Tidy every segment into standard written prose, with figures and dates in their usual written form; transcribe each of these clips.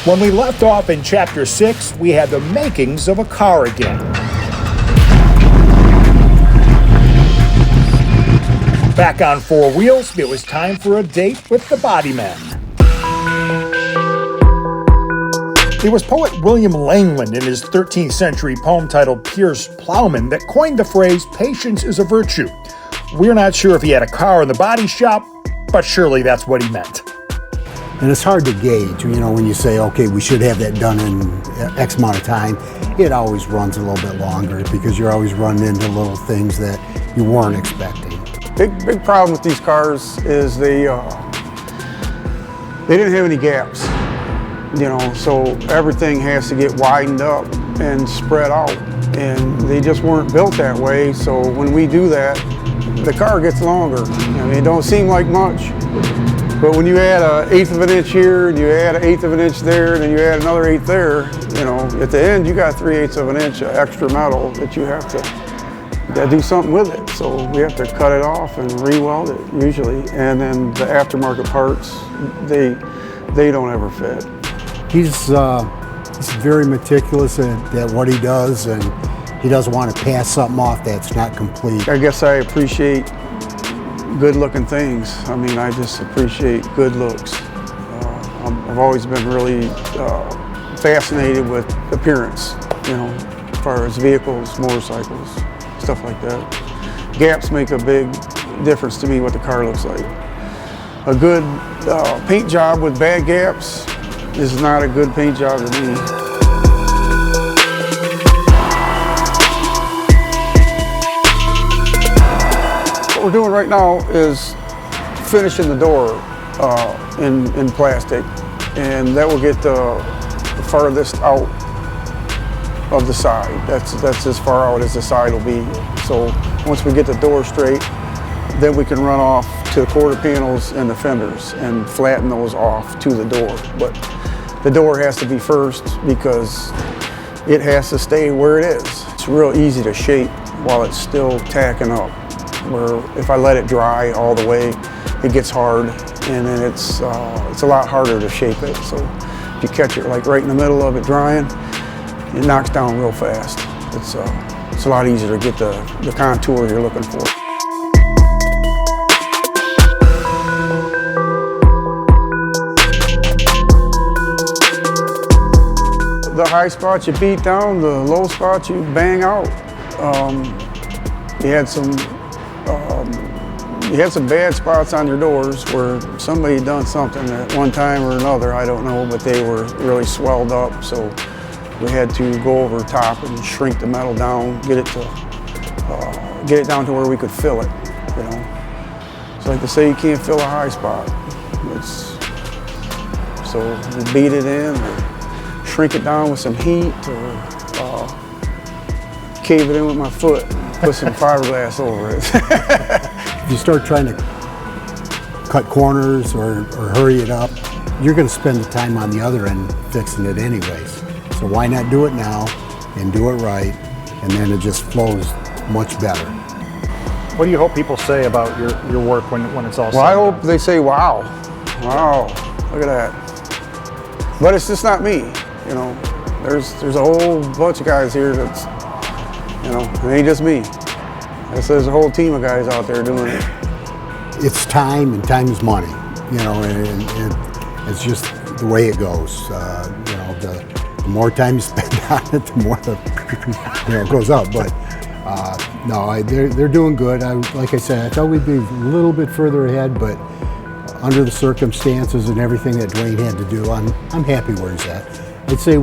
When we left off in Chapter 6, we had the makings of a car again. Back on four wheels, it was time for a date with the Bodymen. It was poet William Langland in his 13th century poem titled Pierce Plowman that coined the phrase, "Patience is a virtue." We're not sure if he had a car in the body shop, but surely that's what he meant. And it's hard to gauge, when you say, okay, we should have that done in X amount of time. It always runs a little bit longer because you're always running into little things that you weren't expecting. Big problem with these cars is they didn't have any gaps, so everything has to get widened up and spread out, and they just weren't built that way. So when we do that, the car gets longer. It don't seem like much, but when you add an eighth of an inch here, and you add an eighth of an inch there, and then you add another eighth there, at the end you got 3/8 of an inch of extra metal that you have to do something with it. So we have to cut it off and re-weld it usually, and then the aftermarket parts, they don't ever fit. He's very meticulous at what he does, and he doesn't want to pass something off that's not complete. I guess I appreciate good-looking things. I just appreciate good looks. I've always been really fascinated with appearance, as far as vehicles, motorcycles, stuff like that. Gaps make a big difference to me what the car looks like. A good paint job with bad gaps is not a good paint job to me. What we're doing right now is finishing the door in plastic, and that will get the farthest out of the side. That's as far out as the side will be. So once we get the door straight, then we can run off to the quarter panels and the fenders and flatten those off to the door. But the door has to be first because it has to stay where it is. It's real easy to shape while it's still tacking up, where if I let it dry all the way, it gets hard, and then it's a lot harder to shape it. So if you catch it like right in the middle of it drying, it knocks down real fast. It's a lot easier to get the contour you're looking for. The high spots you beat down, the low spots you bang out. You had some bad spots on your doors where somebody had done something at one time or another, I don't know, but they were really swelled up. So we had to go over top and shrink the metal down, get it down to where we could fill it. It's like they say, you can't fill a high spot. So we beat it in, or shrink it down with some heat, or cave it in with my foot, put some fiberglass over it. If you start trying to cut corners or hurry it up, you're going to spend the time on the other end fixing it anyways. So why not do it now and do it right, and then it just flows much better. What do you hope people say about your work when it's all said? Well, I hope they say, wow, look at that. But it's just not me, There's a whole bunch of guys here that's, it ain't just me. There's a whole team of guys out there doing it. It's time, and time is money, and it's just the way it goes. The more time you spend on it, the more it goes up. But no, they're doing good. Like I said, I thought we'd be a little bit further ahead, but under the circumstances and everything that Dwayne had to do, I'm happy where he's at. I'd say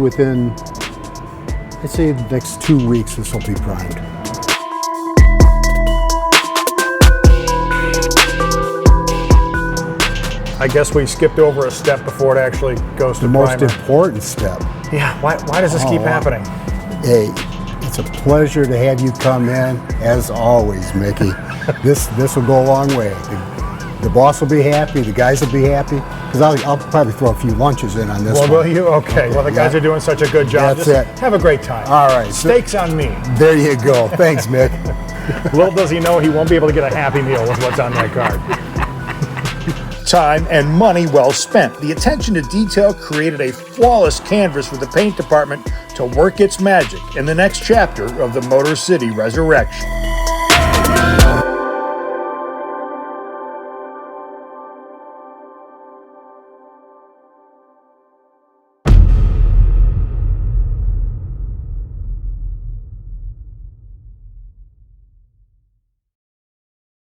the next 2 weeks this will be primed. I guess we skipped over a step before it actually goes to the primer. most important step. Yeah, why does this keep happening? Hey, it's a pleasure to have you come in, as always, Mickey. This will go a long way. The boss will be happy, the guys will be happy, because I'll probably throw a few lunches in on this one. Will you? Okay. Well, the guys are doing such a good job. That's Just it. Have a great time. All right. Steaks on me. There you go. Thanks, Mick. Little does he know he won't be able to get a Happy Meal with what's on that card. Time and money well spent. The attention to detail created a flawless canvas for the paint department to work its magic in the next chapter of the Motor City Resurrection.